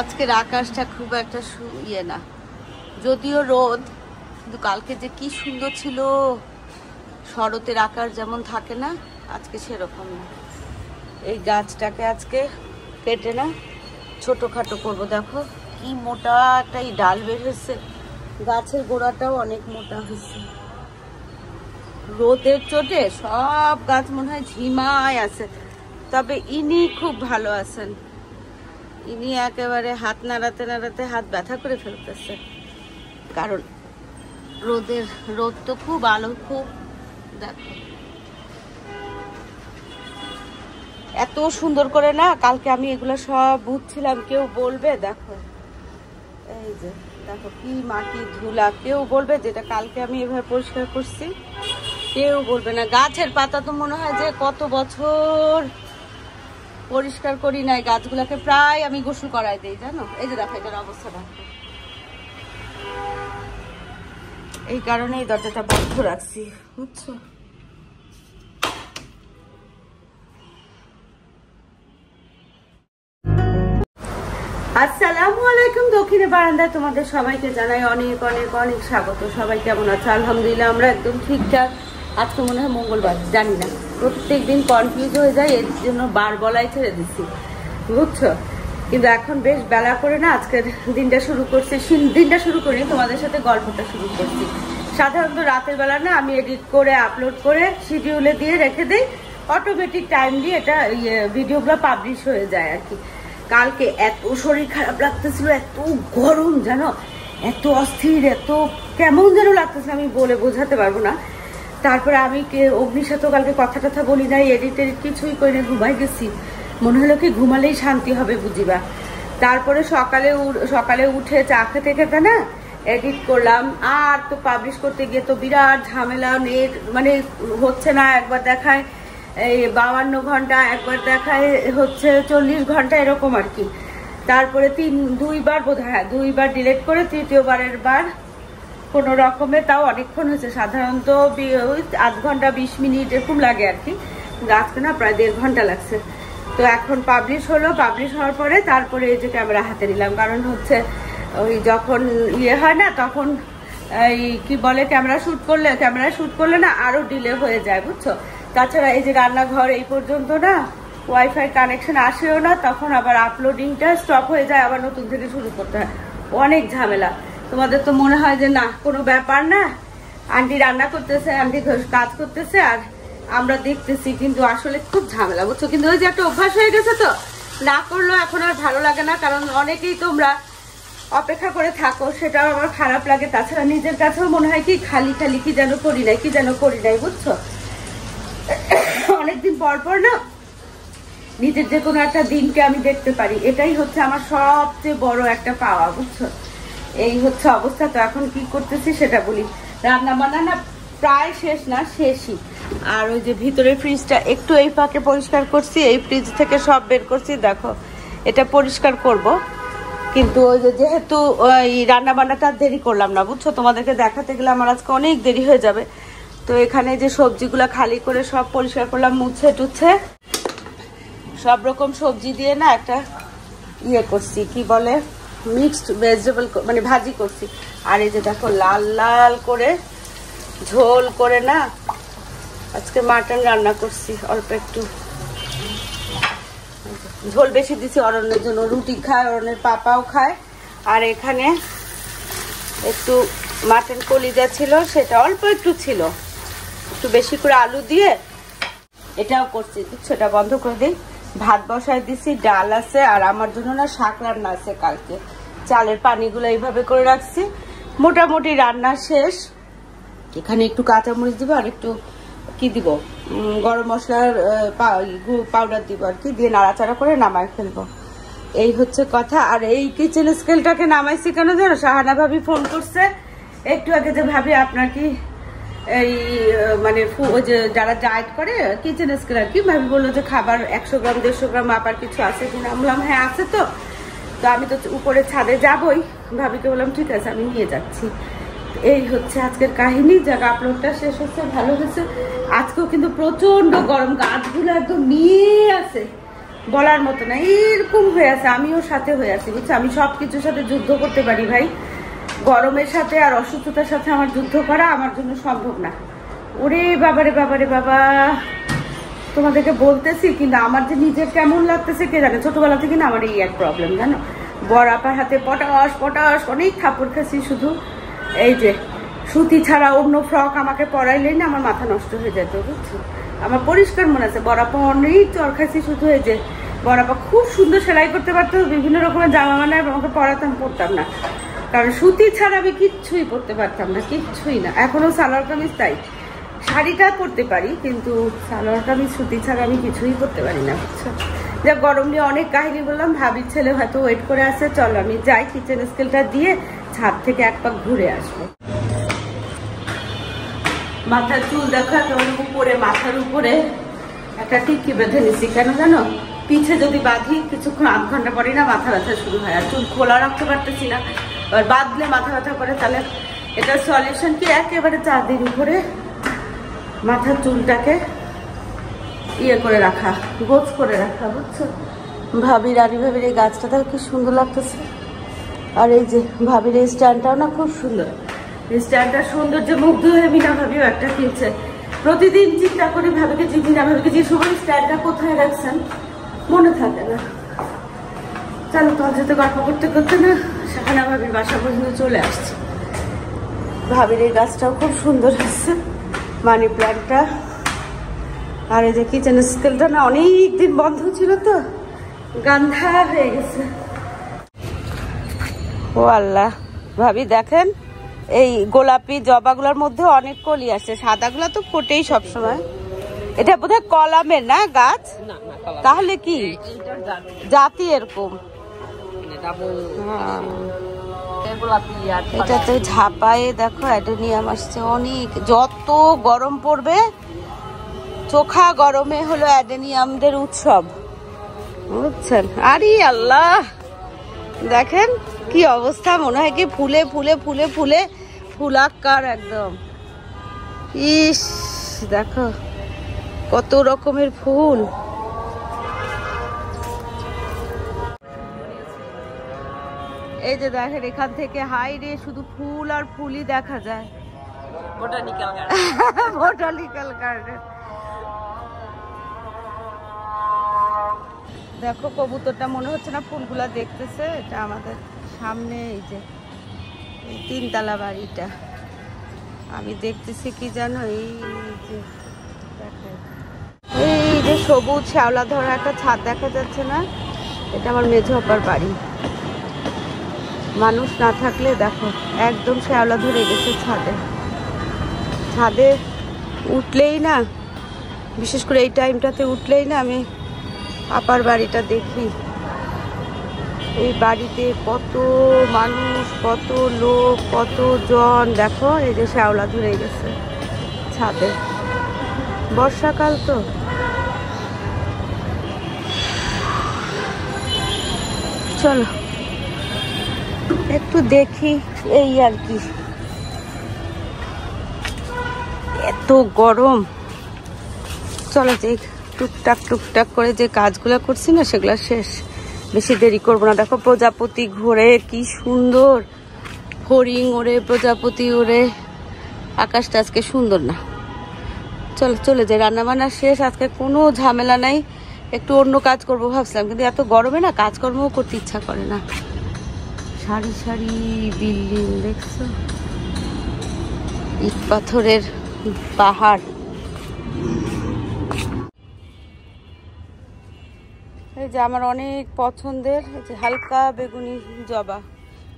আজকের আকাশটা খুব একটা ইয়ে না, যদিও রোদ, কিন্তু কালকে যে কি সুন্দর ছিল। শরতের আকাশ যেমন থাকে না, আজকে সেরকম না। এই গাছটাকে আজকে কেটে না ছোটখাটো করবো। দেখো কি মোটা একটা ডাল বের হয়েছে, গাছের গোড়াটাও অনেক মোটা হয়েছে। রোদের চোটে সব গাছ মনে হয় ঝিমায় আছে, তবে ইনি খুব ভালো আছেন। ইনি একেবারে হাত নাড়াতে নাড়াতে হাত ব্যথা করে ফেলতেছে, কারণ রোদ তো খুব, আলো খুব। দেখো এত সুন্দর করে না, কালকে আমি এগুলো সব বুঝছিলাম, কেউ বলবে দেখো এই যে দেখো কি মাটি ধুলা, কেউ বলবে যেটা কালকে আমি এভাবে পরিষ্কার করছি, কেউ বলবে না। গাছের পাতা তো মনে হয় যে কত বছর পরিষ্কার করি নাই, গাছগুলাকে প্রায় আমি গোসল করাই দিই জানো। এই যে দেখো এটার অবস্থা দেখো, এই কারণে এই দরজাটা বন্ধ রাখছি, বুঝছো। আসসালামু আলাইকুম। দক্ষিণে বারান্দায় তোমাদের সবাইকে জানাই অনেক অনেক অনেক স্বাগত। সবাই কেমন আছে? আলহামদুলিল্লাহ আমরা একদম ঠিকঠাক। আজকে মনে হয় মঙ্গলবার, জানি না, প্রত্যেক দিন কনফিউজ হয়ে যায়, এর জন্য বার বলাই ছেড়ে দিচ্ছি, বুঝছো। কিন্তু এখন বেশ বেলা করে না আজকের দিনটা শুরু করছি, দিনটা শুরু করি তোমাদের সাথে গল্পটা শুরু করছি। সাধারণত রাতের বেলা না আমি এডিট করে আপলোড করে শিডিউলে দিয়ে রেখে দিই, অটোমেটিক টাইমলি এটা ভিডিওগুলো পাবলিশ হয়ে যায় আর কি। কালকে এত শরীর খারাপ লাগতেছিল, এত গরম জানো, এত অস্থির, এত কেমন যেন লাগতেছিল, আমি বলে বোঝাতে পারবো না। তারপরে আমি অগ্নির সাথে কালকে কথা টথা বলি নাই, এডিট কিছুই করি না, ঘুমাই গেছি। মনে হলো কি ঘুমালেই শান্তি হবে বুঝিবা। তারপরে সকালে উঠে চা খেতে খেতে না এডিট করলাম, আর তো পাবলিশ করতে গিয়ে তো বিরাট ঝামেলা, নেট মানে হচ্ছে না, একবার দেখায় এই 52 ঘন্টা, একবার দেখায় হচ্ছে 40 ঘন্টা, এরকম আর কি। তারপরে দুইবার বোধহয়, হ্যাঁ দুইবার ডিলিট করে তৃতীয়বারের বার কোনো রকমে, তাও অনেকক্ষণ হয়েছে, সাধারণত 8 ঘন্টা 20 মিনিট এরকম লাগে আর কি, আজকে না প্রায় 1.5 ঘন্টা লাগছে। তো এখন পাবলিশ হলো, পাবলিশ হওয়ার পরে তারপরে এই যে ক্যামেরা হাতে নিলাম, কারণ হচ্ছে ওই যখন হয় না তখন এই কি বলে ক্যামেরা শুট করলে না আরো ডিলে হয়ে যায়, বুঝছো। তাছাড়া এই যে রান্নাঘর এই পর্যন্ত না ওয়াইফাই কানেকশন আসেও না, তখন আবার আপলোডিংটা স্টপ হয়ে যায়, আবার নতুন থেকে শুরু করতে হয়, অনেক ঝামেলা। তোমাদের তো মনে হয় যে না কোনো ব্যাপার না, আন্টি রান্না করতেছে, আন্টি কাজ করতেছে আর আমরা দেখতেছি, কিন্তু আসলে খুব ঝামেলা, বুঝছো। কিন্তু ওই যে একটা অভ্যাস হয়ে গেছে, তো না করলেও এখন আর ভালো লাগে না, কারণ অনেকেই তোমরা অপেক্ষা করে থাকো, সেটাও আমার খারাপ লাগে। তাছাড়া নিজের কাছেও মনে হয় কি খালি খালি কি যেন করি নাই, বুঝছো। অনেকদিন পর পর না নিজের যে কোনো একটা দিনকে আমি দেখতে পারি, এটাই হচ্ছে আমার সবচেয়ে বড় একটা পাওয়া, বুঝছো। এই হচ্ছে অবস্থা। তো এখন কি করতেছি সেটা বলি। রান্না বান্না না প্রায় শেষ না, শেষই। আর ওই যে ভিতরে ফ্রিজটা একটু এই ফাঁকে পরিষ্কার করছি, এই ফ্রিজ থেকে সব বের করছি, দেখো এটা পরিষ্কার করব। কিন্তু ওই যে যেহেতু ওই রান্না বান্নাটা দেরি করলাম না, বুঝছো, তোমাদেরকে দেখাতে গেলে আমার আজকে অনেক দেরি হয়ে যাবে। তো এখানে যে সবজিগুলো খালি করে সব পরিষ্কার করলাম, মুছে টুছে সব রকম সবজি দিয়ে না একটা করছি, কি বলে মিক্সড ভেজিটেবল, মানে ভাজি করছি। আর এই যে দেখো লাল লাল করে ঝোল করে না আজকে মাটন রান্না করছি, অল্প একটু ঝোল বেশি দিছি অরণ্যের জন্য, রুটি খায়, অরণ্যের পাপাও খায়। আর এখানে একটু মাটন কলিজা ছিল, সেটা অল্প একটু ছিল, একটু বেশি করে আলু দিয়ে এটাও করছি, সেটা বন্ধ করে দিই। ভাত বসায় দিছি, ডাল আছে, আর আমার জন্য না শাক রান্না আছে কালকে, চালের পানিগুলো এইভাবে করে রাখছি। মোটামুটি রান্না শেষ। এখানে একটু কাঁচামরিচ দিব, আর একটু কি দিব, গরম মশলার পাউডার দিব আর কি, দিয়ে নাড়াচাড়া করে নামাই ফেলবো, এই হচ্ছে কথা। আর এই কিচেন স্কেলটাকে নামাইছি কেন জানো, শাহানা ভাবি ফোন করছে একটু আগে, যে ভাবি আপনার কি এই মানে যে যারা ডায়েট করে কিচেন স্কেল আর কি, ভাবি বললো যে খাবার 100 গ্রাম 150 গ্রাম মাপার কিছু আছে কিনা। আমি বললাম হ্যাঁ আছে। তো আমি তো উপরে ছাদে যাবই, ভাবিকে বললাম ঠিক আছে আমি নিয়ে যাচ্ছি। এই হচ্ছে আজকের কাহিনী। যাক আপলোডটা শেষ হচ্ছে, ভালো হয়েছে। আজকেও কিন্তু প্রচন্ড গরম, গাছগুলো একদম নিয়ে আছে, বলার মতো না, এরকম হয়ে আছে। আমিও সাথে হয়ে আছি বুঝছো, আমি সবকিছুর সাথে যুদ্ধ করতে পারি ভাই, গরমের সাথে আর অসুস্থতার সাথে আমার যুদ্ধ করা আমার জন্য সম্ভব না। ওরে বাবারে বাবারে বাবা, তোমাদেরকে বলতেছি কিন্তু আমার যে নিজের কেমন লাগতেছে কে জানে। ছোটবেলা থেকে না আমার এই এক প্রবলেম জানো, বড় আপার হাতে পটাশ পটাশ অনেক থাপ্পড় খাচ্ছি, শুধু এই যে সুতি ছাড়া অন্য ফ্রক আমাকে পরাইলেই না আমার মাথা নষ্ট হয়ে যেত বুঝছো। আমার পরিষ্কার মনে আছে বড় আপা অনেক চর খাচ্ছি, শুধু এই যে বড় আপা খুব সুন্দর সেলাই করতে পারতো, বিভিন্ন রকমের জামা বানায় আমাকে পরাতাম, পরতাম না, কারণ সুতি ছাড়া আমি কিচ্ছুই পরতে পারতাম না, কিচ্ছুই না। এখনো সালোয়ার কামিজ তাই, শাড়িটা পরতে পারি কিন্তু সালোয়ার কামিজ সুতি ছাড়া আমি কিছুই করতে পারি না বুঝছো। যা গরম নিয়ে অনেক কাহিনী বললাম, ভাবির ছেলে হয়তো ওয়েট করে আছে, চলো আমি যাই কিচেন স্কেলটা দিয়ে ছাদ থেকে এক পাক ঘুরে আসবো। মাথার চুল দেখো একেবারে উপরে, মাথার উপরে একটা টিকি বেঁধে নিচ্ছি, কেন জানো, পিছে যদি বাঁধি কিছুক্ষণ আধ ঘন্টা পরে না মাথা ব্যথা শুরু হয়, আর চুল খোলা রাখতে পারতেছি না, আর বাঁধলে মাথা ব্যথা করে। তাহলে এটা সলিউশন কি, একেবারে 4 দিন উপরে মাথার চুলটাকে ইয়ে করে রাখা, গোছ করে রাখা বুঝছো। ভাবি রানী ভাবির এই গাছটা দেখো কি সুন্দর লাগতেছে, আর এই যে ভাবির এই স্ট্যান্ডটাও না খুব সুন্দর, এই স্ট্যান্ডটা সৌন্দর্যে মুগ্ধ হয়ে মিনা ভাবিও একটা কিনছে। প্রতিদিন চিন্তা করি ভাবিকে যে মিনা ভাবিকে যে সময় স্ট্যান্ডটা কোথায় রাখছেন মনে থাকে না। চলো তোমার সাথে গল্প করতে করতে না শাহানা ভাবির বাসা পর্যন্ত চলে আসছে। ভাবির এই গাছটাও খুব সুন্দর হচ্ছে, মানি প্ল্যান্টটা। আর এই যে কিচেন স্কেলটা না অনেক দিন বন্ধ ছিল তো গান্ধা হয়ে গেছে। ও আল্লাহ, ভাবি দেখেন এই গোলাপি জবাগুলোর মধ্যে অনেক কলি আসছে, সাদাগুলো তো ফোটেই সবসময়। এটা বোধহয় কলামের না গাছ, তাহলে কি জাতি এরকম। এটাতে ঝাপায়ে দেখো অ্যাডেনিয়াম আসছে অনেক। যত গরম পড়বে চোখা গরমে হলো অ্যাডেনিয়ামদের উৎসব বুঝছেন। আরে আল্লাহ দেখেন কি অবস্থা, মনে হয় কি ফুলে ফুলে ফুলে ফুলে ফুলাক্কার একদম। ইস দেখো কত রকমের ফুল। এই যে দেখেন এখান থেকে হাই রে শুধু ফুল আর ফুলই দেখা যায়। Botanical garden, botanical garden. দেখো কবুতরটা মনে হচ্ছে না ফুলগুলা দেখতেছে, এটা আমাদের সামনে এই যে 3 তলা বাড়িটা। আমি দেখতেছি কি জানো, এই যে দেখো এই যে সবুজ শ্যাওলা ধরা একটা ছাদ দেখা যাচ্ছে না, এটা আমার মেঝো আপার বাড়ি। মানুষ না থাকলে দেখো একদম শ্যাওলা ধরে গেছে ছাদে। ছাদে উঠলেই না, বিশেষ করে এই টাইমটাতে উঠলেই না আমি আপার বাড়িটা দেখি। এই বাড়িতে কত মানুষ, কত লোক, কত জন, দেখো এই যে শ্যাওলা ধরে গেছে ছাদে। বর্ষাকাল তো। চলো একটু দেখি, এই আর কি। এত গরম, চলো যে টুকটাক টুকটাক করে যে কাজগুলো করছি না সেগুলো শেষ, বেশি দেরি করবো না। দেখো প্রজাপতি ঘোরে কি সুন্দর, ফড়িং ওড়ে, প্রজাপতি ওড়ে, আকাশটা আজকে সুন্দর না। চলো চলে যাই, রান্না বান্না শেষ, আজকে কোনো ঝামেলা নাই। একটু অন্য কাজ করবো ভাবছিলাম কিন্তু এত গরমে না কাজকর্মও করতে ইচ্ছা করে না। সারি সারি বিল্ডিং দেখছো, ইট পাথরের পাহাড়। এই যে আমার অনেক পছন্দের এই যে হালকা বেগুনি জবা,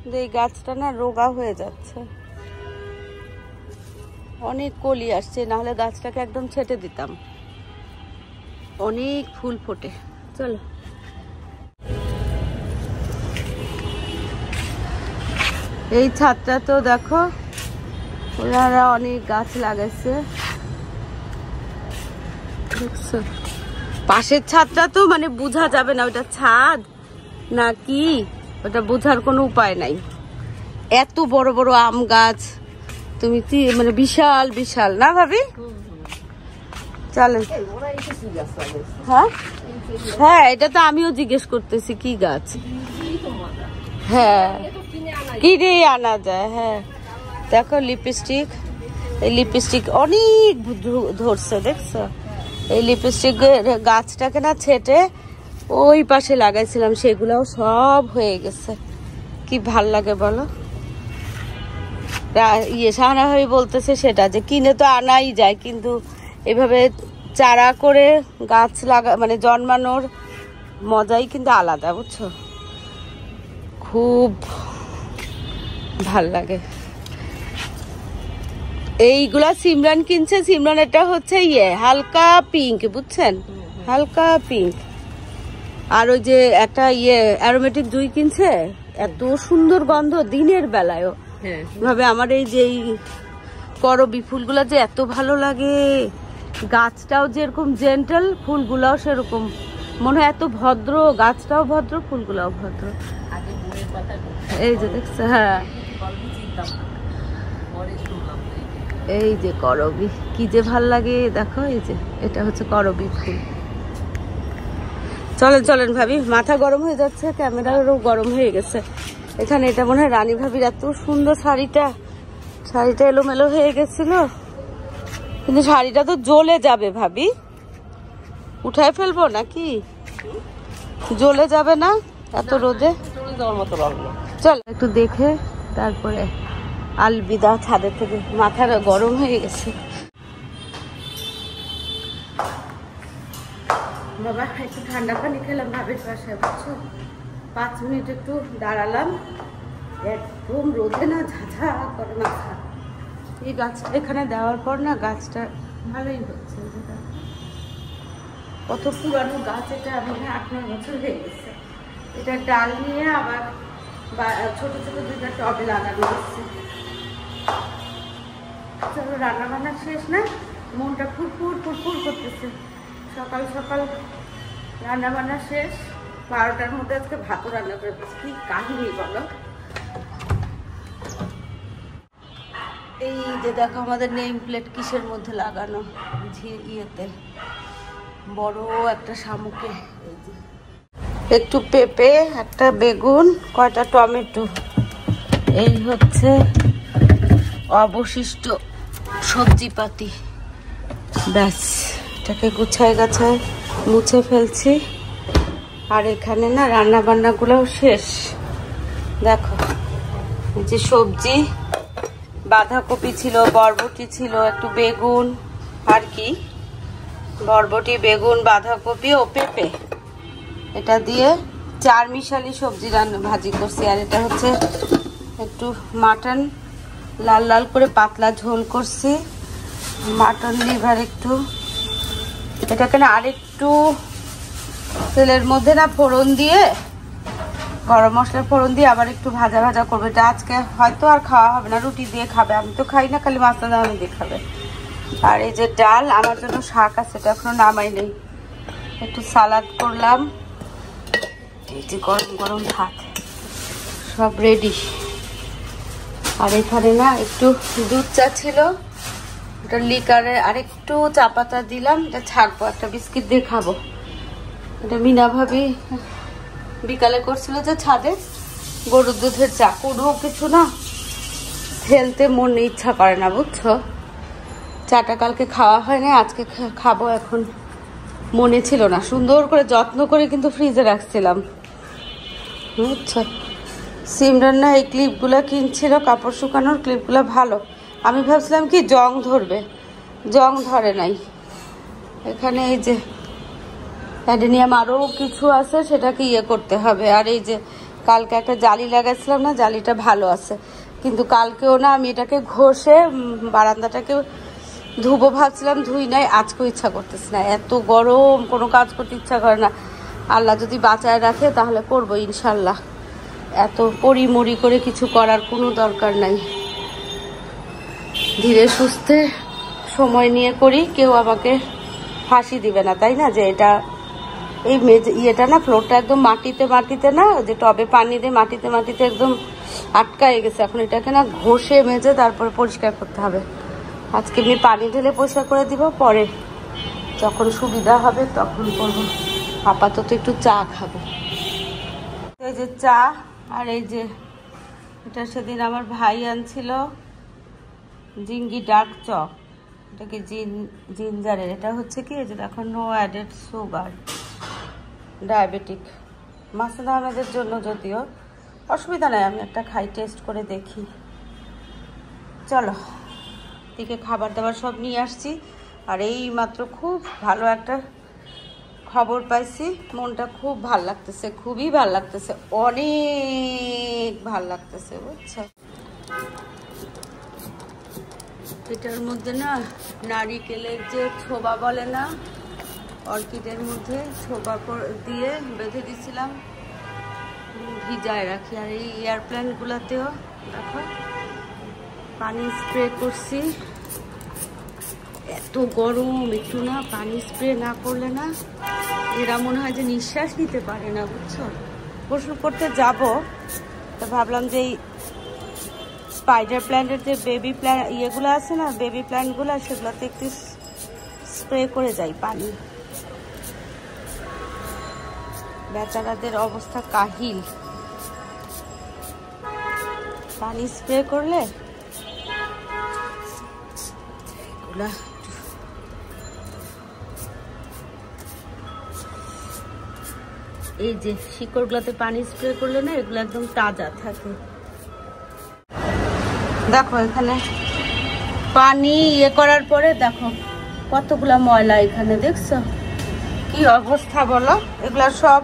কিন্তু এই গাছটা না রোগা হয়ে যাচ্ছে, অনেক কলি আসছে, না হলে গাছটাকে একদম ছেটে দিতাম, অনেক ফুল ফোটে। চলো এই ছাদটা তো দেখো ওনারা অনেক গাছ লাগাইছে দেখছো। পাশের ছাদটা তো মানে বোঝা যাবে না ওটা ছাদ নাকি, ওটা বোঝার কোনো উপায় নাই। এত বড় বড় আম গাছ, তুমি কি মানে বিশাল বিশাল না ভাবি। চলেন। হ্যাঁ হ্যাঁ, এটা তো আমিও জিজ্ঞেস করতেছি কি গাছ। হ্যাঁ কিনে আনা যায়। হ্যাঁ দেখো লিপস্টিক, এই লিপস্টিক অনেক ধরছে দেখছো। এই লিপস্টিক গাছটাকে না ছেটে ওই পাশে লাগাইছিলাম, সেগুলাও সব হয়ে গেছে। কি ভাল লাগে বলো। শাহানা ভাই বলতেছে সেটা যে কিনে তো আনাই যায়, কিন্তু এভাবে চারা করে গাছ লাগা মানে জন্মানোর মজাই কিন্তু আলাদা, বুঝছো। খুব ভাল লাগে। এইগুলা সিমরান কিনছে, সিমরান এটা হচ্ছে হালকা পিঙ্ক, বুঝছেন, হালকা পিঙ্ক। আর ওই যে একটা অ্যারোমেটিক জুই কিনছে, এত সুন্দর গন্ধ দিনের বেলায়ও ভাবে। আমার এই যে করবি ফুলগুলা যে এত ভালো লাগে, গাছটাও যেরকম জেন্টাল, ফুলগুলাও সেরকম মনে হয় এত ভদ্র, গাছটাও ভদ্র, ফুলগুলাও ভদ্র। এই যে দেখছো, হ্যাঁ এই যে করবি কি যে ভাল লাগে দেখো। এই যে এটা হচ্ছে করবি ফুল। চলেন চলেন ভাবি, মাথা গরম হয়ে যাচ্ছে, ক্যামেরারও গরম হয়ে গেছে। এখানে এটা মনে হয় রানী ভাবির এত সুন্দর শাড়িটা এলোমেলো হয়ে গেছিল, কিন্তু শাড়িটা তো জ্বলে যাবে ভাবি, উঠায় ফেলবো নাকি? জ্বলে যাবে না এত রোদে? চল একটু দেখে তারপরে আলবিদা ছাদের থেকে, মাথাটা গরম হয়ে গেছে। বাবা একটু ঠান্ডা পানি খেলাম ভাবির পাশে, বুঝছো। 5 মিনিট একটু দাঁড়ালাম, একদম রোদে না ঝাঝা করে মাথা। এই গাছটা এখানে দেওয়ার পর না গাছটা ভালোই হচ্ছে। কত পুরানো গাছ এটা, মানে 8-9 বছর হয়ে গেছে। এটা ডাল নিয়ে আবার ছোট ছোট 2টা টবে লাগানো হচ্ছে। চলো রান্না বান্না শেষ না, মনটা ফুরফুর ফুরফুর করতেছে। সকাল সকাল রান্না বান্না শেষ, 12টার মধ্যে আজকে ভাতও রান্না করে ফেলছি। কি কাহিনী বলো। এই যে দেখো আমাদের নেম প্লেট কিসের মধ্যে লাগানো, ইয়েতে বড় একটা শামুকে। একটু পেঁপে, একটা বেগুন, কয়টা টমেটো, এই হচ্ছে অবশিষ্ট সবজিপাতি। ব্যাস এটাকে গুছায় গাছায় মুছে ফেলছি। আর এখানে না রান্না বান্নাগুলোও শেষ। দেখো এই যে সবজি, বাঁধাকপি ছিল, বরবটি ছিল, একটু বেগুন, আর কি বরবটি, বেগুন, বাঁধাকপি ও পেঁপে, এটা দিয়ে 4 মিশালি সবজি ভাজি করছি। আর এটা হচ্ছে একটু মাটন লাল লাল করে পাতলা ঝোল করছি, মাটন লিভার একটু। এটাকে না আরেকটু তেলের মধ্যে না ফোড়ন দিয়ে, গরম মশলার ফোড়ন দিয়ে আবার একটু ভাজা ভাজা করবে। এটা আজকে হয়তো আর খাওয়া হবে না, রুটি দিয়ে খাবে। আমি তো খাই না, খালি মাছটা দামি দিয়ে খাবে। আর এই যে ডাল, আমার জন্য শাক আছে, এটা এখনো নামাই নেই। একটু সালাদ করলাম, এই যে গরম গরম ভাত, সব রেডি। আর এখানে না একটু দুধ চা ছিল, এটা লিকারে আরেকটু চা পাতা দিলাম, এটা ছাকবো, একটা বিস্কিট দিয়ে খাবো। এটা মিনা ভাবি বিকালে করছিল যে ছাদে গরুর দুধের চা, কোনো কিছু না ফেলতে মন ইচ্ছা করে না, বুঝছো। চাটা কালকে খাওয়া হয় না, আজকে খাবো। এখন মনে ছিল না, সুন্দর করে যত্ন করে কিন্তু ফ্রিজে রাখছিলাম, বুঝছো। সিমরান না এই ক্লিপগুলো কিনছিল, কাপড় শুকানোর ক্লিপগুলো ভালো। আমি ভাবছিলাম কি জং ধরবে, জং ধরে নাই। এখানে এই যে অ্যাডেনিয়াম আরও কিছু আছে, সেটাকে করতে হবে। আর এই যে কালকে একটা জালি লাগাইছিলাম না, জালিটা ভালো আছে, কিন্তু কালকেও না আমি এটাকে ঘষে বারান্দাটাকে ধুবো ভাবছিলাম, ধুই নাই। আজকেও ইচ্ছা করতেছে না, এত গরম, কোনো কাজ করতে ইচ্ছা করে না। আল্লাহ যদি বাঁচায় রাখে তাহলে করবো ইনশাল্লাহ। এত পরিমরি করে কিছু করার কোনো দরকার নাই, ধীরে সুস্থে সময় নিয়ে করি। কেউ আমাকে ফাঁসি দিবে না, তাই না? যে এটা এই ইয়েটা না, ফ্লোরটা একদম মাটিতে মাটিতে না, যে টবে পানি দিয়ে মাটিতে মাটিতে একদম আটকায় গেছে। এখন এটাকে না ঘষে মেজে তারপরে পরিষ্কার করতে হবে। আজকে আমি পানি ঢেলে পরিষ্কার করে দিব, পরে যখন সুবিধা হবে তখন করবো। আপাতত একটু চা খাবো। এই যে চা, আর এই যে এটা সেদিন আমার ভাই আনছিল জিঙ্গি ডার্ক চক, এটাকে জিঞ্জারের। এটা হচ্ছে কি, এই যে দেখো no added sugar, diabetic. Masud আহমেদের জন্য, যদিও অসুবিধা নাই, আমি একটা খাই, টেস্ট করে দেখি। চলো, দিকে খাবার দাবার সব নিয়ে আসছি। আর এই মাত্র খুব ভালো একটা খবর পাইছি, মনটা খুব ভাল লাগতেছে, খুবই ভাল লাগতেছে, অনেক ভাল লাগতেছে, বুঝছো। এটার মধ্যে না নারিকেলের যে ছোবা বলে না, অর্কিডের মধ্যে ছোবা দিয়ে বেঁধে দিছিলাম, ভিজায় রাখি। আর এই এয়ারপ্লেনগুলোতেও দেখো পানি স্প্রে করছি। এত গরম, একটু না পানি স্প্রে না করলে না এরা মনে হয় যে নিঃশ্বাস নিতে পারে না, বুঝছো। গোসল করতে যাব, তো ভাবলাম যে এই স্পাইডার প্ল্যান্টের যে বেবি প্ল্যান্ট ইয়েগুলো আছে না, বেবি প্ল্যান্টগুলো, সেগুলোতে একটু স্প্রে করে যাই পানি। বেচারাদের অবস্থা কাহিল, পানি স্প্রে করলে এগুলা এই যে শিকড়গুলোতে পানি স্প্রে করলে না এগুলো একদম তাজা থাকে। দেখো এখানে পানি ইয়ে করার পরে দেখো কতগুলা ময়লা এখানে, দেখছো কি অবস্থা বলো। এগুলা সব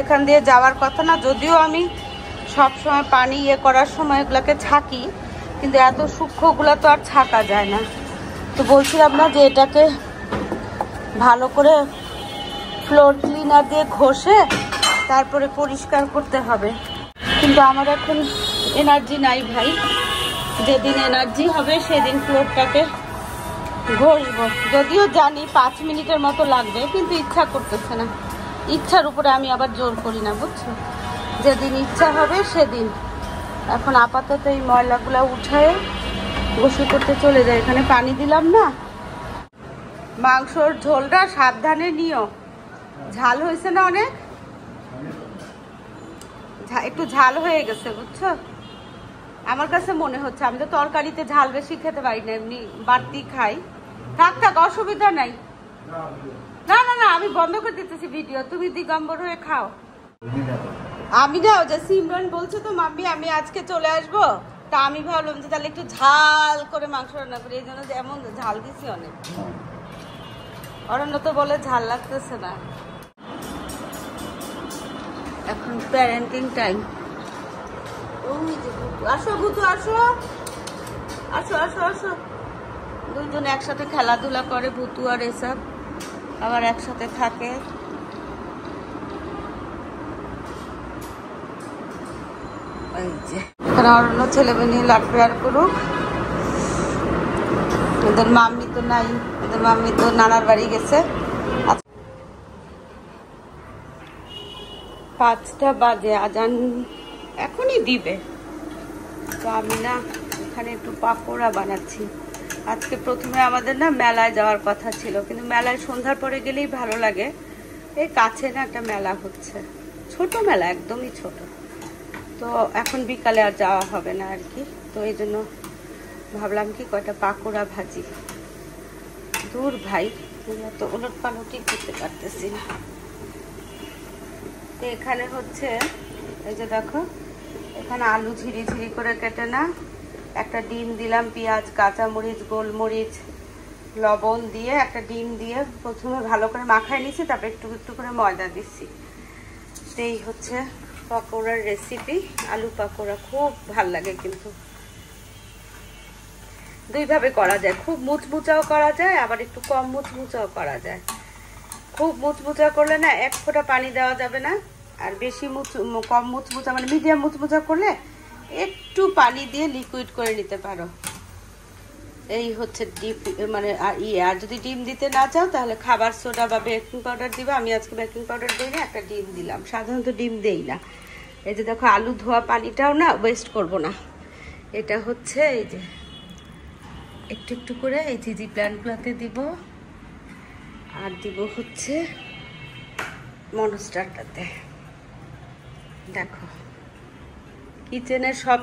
এখান দিয়ে যাওয়ার কথা না, যদিও আমি সব সময় পানি ইয়ে করার সময় এগুলাকে ছাকি, কিন্তু এত সূক্ষ্মগুলা তো আর ছাকা যায় না। তো বলছিলাম না যে এটাকে ভালো করে ফ্লোর ক্লিনার দিয়ে ঘষে তারপরে পরিষ্কার করতে হবে, কিন্তু আমার এখন এনার্জি নাই ভাই। যেদিন এনার্জি হবে সেদিন ফ্লোরটাকে ঘষবো, যদিও জানি 5 মিনিটের মতো লাগবে, কিন্তু ইচ্ছা করতেছে না। ইচ্ছার উপরে আমি আবার জোর করি না, বুঝছো। যেদিন ইচ্ছা হবে সেদিন। এখন আপাতত এই ময়লাগুলো উঠায় গোসল করতে চলে যায়। এখানে পানি দিলাম না। মাংসর ঝোলটা সাবধানে নিও, ঝাল হয়েছে না অনেক, একটু ঝাল হয়ে গেছে, বুঝছো। আমার কাছে মনে হচ্ছে, আমি তো তরকারিতে ঝাল বেশি খেতে পারি না, এমনি বাড়তি খাই। থাক থাক, অসুবিধা নাই। না না না, আমি বন্ধ করে দিতেছি ভিডিও, তুমি দিগম্বর হয়ে খাও। আমি না যে সিমরান বলছে তো মাম্মি আমি আজকে চলে আসবো, তা আমি ভাবলাম যে তাহলে একটু ঝাল করে মাংস রান্না করি, এই জন্য যেমন ঝাল দিছি অনেক। অরণ্য তো বলে ঝাল লাগতেছে না। এখন প্যারেন্টিং টাইম। আসো ভুতু, আসো আসো আসো আসো। দুইজন একসাথে খেলাধুলা করে, ভুতু আর এসব আবার একসাথে থাকে। এই যে এখানে অরণ্য ছেলে মেয়ে লাফেয়ার করুক। এদের মাম্মি তো নাই, এদের মাম্মি তো নানার বাড়ি গেছে। 5টা বাজে, আজান এখনই দিবে। তো আমি না এখানে একটু পাকোড়া বানাচ্ছি। আজকে প্রথমে আমাদের না মেলায় যাওয়ার কথা ছিল, কিন্তু মেলায় সন্ধ্যার পরে গেলেই ভালো লাগে। এই কাছে না একটা মেলা হচ্ছে, ছোট মেলা, একদমই ছোট। তো এখন বিকালে আর যাওয়া হবে না আর কি। তো এই জন্য ভাবলাম কি কয়টা পাকোড়া ভাজি। দূর ভাই, তো উলট পালটই করতে পারতেছি না। তো এখানে হচ্ছে এই যে দেখো, এখানে আলু ঝিরি ঝিরি করে কেটে না, একটা ডিম দিলাম, পেঁয়াজ, কাঁচামরিচ, গোলমরিচ, লবণ দিয়ে একটা ডিম দিয়ে প্রথমে ভালো করে মাখায় নিছি, তারপর একটু একটু করে ময়দা দিচ্ছি। এই হচ্ছে পাকোড়ার রেসিপি। আলু পাকোড়া খুব ভাল লাগে, কিন্তু দুইভাবে করা যায়। খুব মুচমুচাও করা যায়, আবার একটু কম মুচমুচাও করা যায়। খুব মুচমুচা করলে না 1 ফোঁটা পানি দেওয়া যাবে না, আর বেশি কম মুচমুচা মানে মিডিয়াম মুচমুচা করলে একটু পানি দিয়ে লিকুইড করে নিতে পারো। এই হচ্ছে ডিপ মানে আর যদি ডিম দিতে না চাও তাহলে খাবার সোডা বা বেকিং পাউডার দিবা। আমি আজকে বেকিং পাউডার দিই না, একটা ডিম দিলাম। সাধারণত ডিম দেই না। এই যে দেখো আলু ধোয়া পানিটাও না ওয়েস্ট করব না। এটা হচ্ছে এই যে একটু একটু করে এই চিজি প্ল্যান্টগুলোতে দিব, আর দিব হচ্ছে মনস্টারটাতে। দেখো কিচেনের সব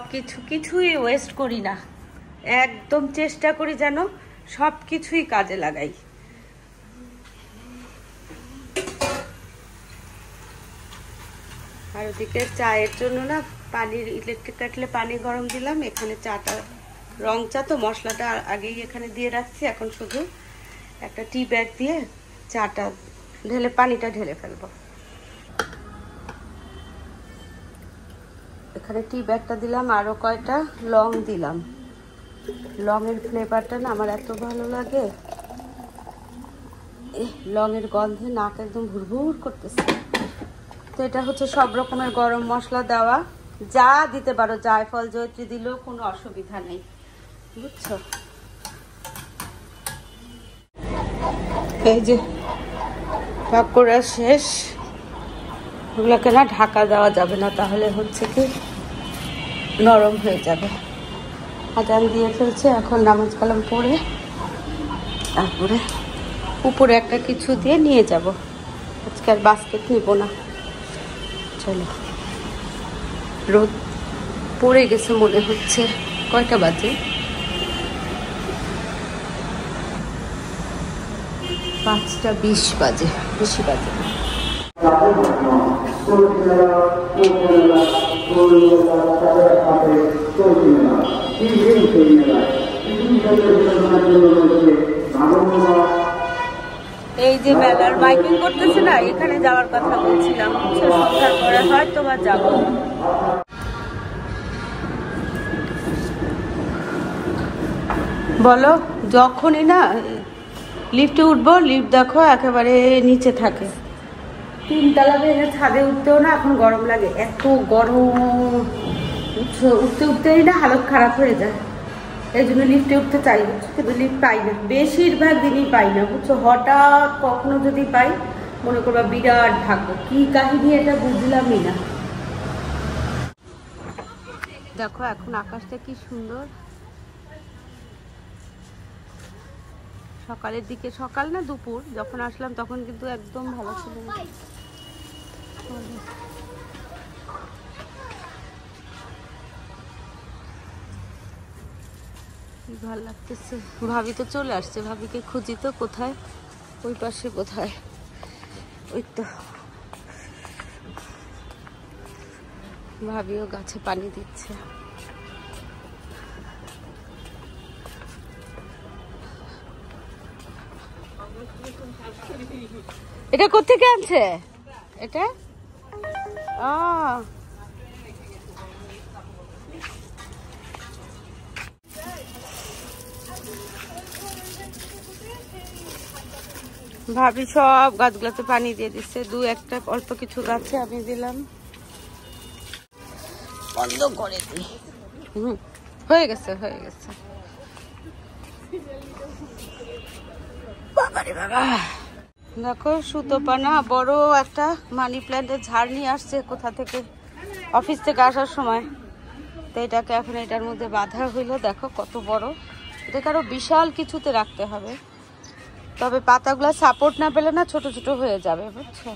কিছুই ওয়েস্ট করি না, একদম চেষ্টা করি যেন সব কিছুই কাজে লাগাই। আর ওদিকে চায়ের জন্য না পানির ইলেকট্রিক কাটলে পানি গরম দিলাম। এখানে চাটা রং চা তো মশলাটা আগেই এখানে দিয়ে রাখছি, এখন শুধু একটা টি ব্যাগ দিয়ে চাটা ঢেলে পানিটা ঢেলে ফেলবো। এখানে টি ব্যাগটা দিলাম, আরো কয়টা লং দিলাম। লংয়ের ফ্লেভারটা না আমার এত ভালো লাগে, লংয়ের গন্ধে নাক একদম ভুরভুর করতেছে। তো এটা হচ্ছে সব রকমের গরম মশলা দেওয়া, যা দিতে পারো, জায়ফল জয়ত্রী দিলেও কোনো অসুবিধা নেই, বুঝছো। এই যে পাকোড়া শেষ, ওগুলোকে না ঢাকা দেওয়া যাবে না, তাহলে হচ্ছে কি নরম হয়ে যাবে। আজান দিয়ে ফেলছে, এখন নামাজ কালাম পড়ে তারপরে উপরে একটা কিছু দিয়ে নিয়ে যাব। আজকে আর বাস্কেট নিব না। চলো, রোদ পড়ে গেছে মনে হচ্ছে। কয়টা বাজে? 5:20 বাজে, বেশি বাজে। এই যে মেলার মাইকিং করতেছে না, এখানে যাওয়ার কথা বলছিলাম, সন্ধ্যার পরে হয়তো বা যাবো। বলো, যখনই না লিফটে উঠবো, লিফট দেখো একেবারে নিচে থাকে। 3 তলা ভেঙে ছাদে উঠতেও না এখন গরম লাগে, এত গরম। উঠতে উঠতেই না হালত খারাপ হয়ে যায়, এই জন্য লিফটে উঠতে চাই, কিন্তু লিফট পাই না, বেশিরভাগ দিনই পাই না, বুঝছো। হঠাৎ কখনো যদি পাই মনে করবা বিরাট ভাগ্য, কি কাহিনী এটা বুঝলামই না। দেখো এখন আকাশটা কি সুন্দর। সকালের দিকে, সকাল না দুপুর যখন আসলাম তখন কিন্তু একদম ভালো ছিল না। কি ভালো লাগতেছে। ভাবি তো চলে আসছে, ভাবিকে খুঁজি তো কোথায়, ওই পাশে কোথায়, ওই তো ভাবিও গাছে পানি দিচ্ছে। এটা কোত্থেকে আনছে এটা? ভাবি সব গাছগুলোতে পানি দিয়ে দিচ্ছে, 2-1টা অল্প কিছু গাছে আমি দিলাম। বন্ধ করে দিই। হয়ে গেছে, হয়ে গেছে। বাবারে বাবা, দেখো সুতোপানা বড় একটা মানি প্ল্যান্টের ঝাড় নিয়ে আসছে কোথা থেকে, অফিস থেকে আসার সময়। তো এটাকে এখন এটার মধ্যে বাঁধা হইলো, দেখো কত বড়। এটাকে আরো বিশাল কিছুতে রাখতে হবে, তবে পাতাগুলো সাপোর্ট না পেলে না ছোট ছোট হয়ে যাবে, বুঝছো।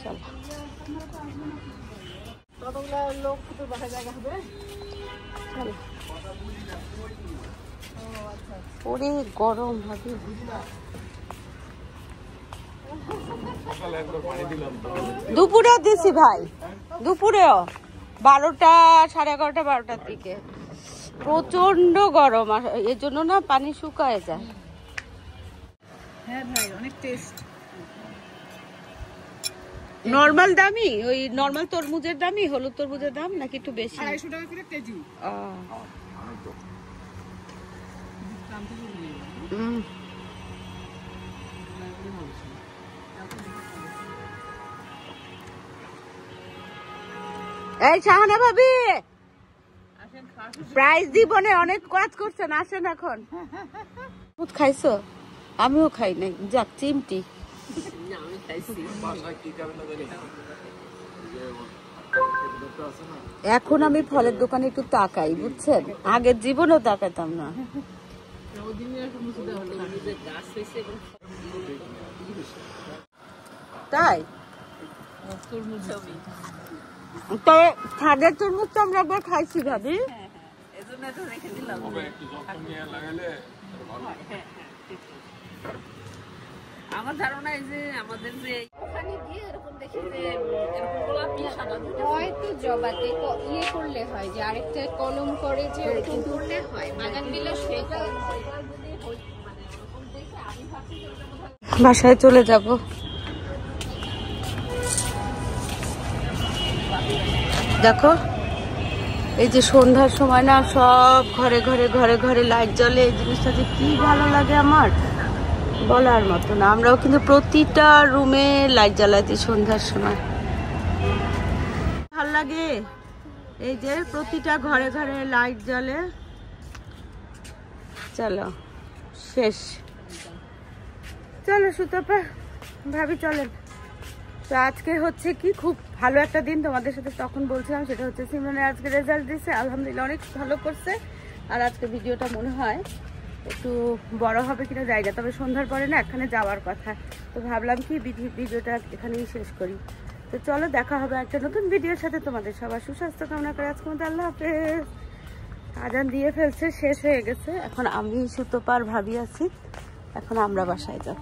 চলো, ওরে গরম ভাবি। দুপুরেও দিছি ভাই, দুপুরেও 12টা 11:30 12টার দিকে প্রচন্ড গরম, আর এর জন্য না পানি শুকায় যায়। হ্যাঁ ভাই, অনেক টেস্ট। নরমাল দামই, ওই নরমাল তরমুজের দামই, হলুদ তরমুজের দাম নাকি একটু বেশি? 250 টাকা করে কেজি। এই শাহানা ভাবি, প্রাইজ দিব না, অনেক কাজ করছেন, আসেন এখন। দুধ খাইছো? আমিও খাই নাই, যাক চিমটি। এখন আমি ফলের দোকানে একটু তাকাই, বুঝছেন, আগের জীবনেও তাকাতাম না। তাই তরমুজ তো ছাদের তরমুজ তো আমরা একবার খাইছি ভাবি। এজন্য তো রেখে দিলাম। আমার ধারণা এই যে আমাদের যে ওখানে গিয়ে এরকম দেখি যে এরকম গোলাপি সাদা হয়তো জবাতে ইয়ে করলে হয় যে আরেকটা কলম করে যে ওরকম করলে হয় বাগান দিলে সেটা বাসায় চলে যাব। দেখো এই যে সন্ধ্যার সময় না সব ঘরে ঘরে ঘরে ঘরে লাইট জ্বলে, এই জিনিসটা যে কি ভালো লাগে আমার বলার মতো না। আমরাও কিন্তু প্রতিটা রুমে লাইট জ্বালাইছি সন্ধ্যার সময়, ভালো লাগে। এই যে প্রতিটা ঘরে ঘরে লাইট জ্বলে। চলো শেষ, চলো সুতপা ভাবি চলেন। তো আজকে হচ্ছে কি খুব ভালো একটা দিন, তোমাদের সাথে তখন বলছিলাম, সেটা হচ্ছে সিমরনের আজকে রেজাল্ট দিচ্ছে, আলহামদুলিল্লাহ অনেক ভালো করছে। আর আজকে ভিডিওটা মনে হয় একটু বড় হবে কিনা জায়গা, তবে সন্ধ্যার পরে না এখানে যাওয়ার কথা। তো ভাবলাম কি ভিডিওটা এখানেই শেষ করি। তো চলো দেখা হবে একটা নতুন ভিডিওর সাথে। তোমাদের সবার সুস্বাস্থ্য কামনা করে আজকে মধ্যে আল্লাহ হাফেজ। আজান দিয়ে ফেলছে, শেষ হয়ে গেছে। এখন আমি সুতপার ভাবি আছি, এখন আমরা বাসায় যাব।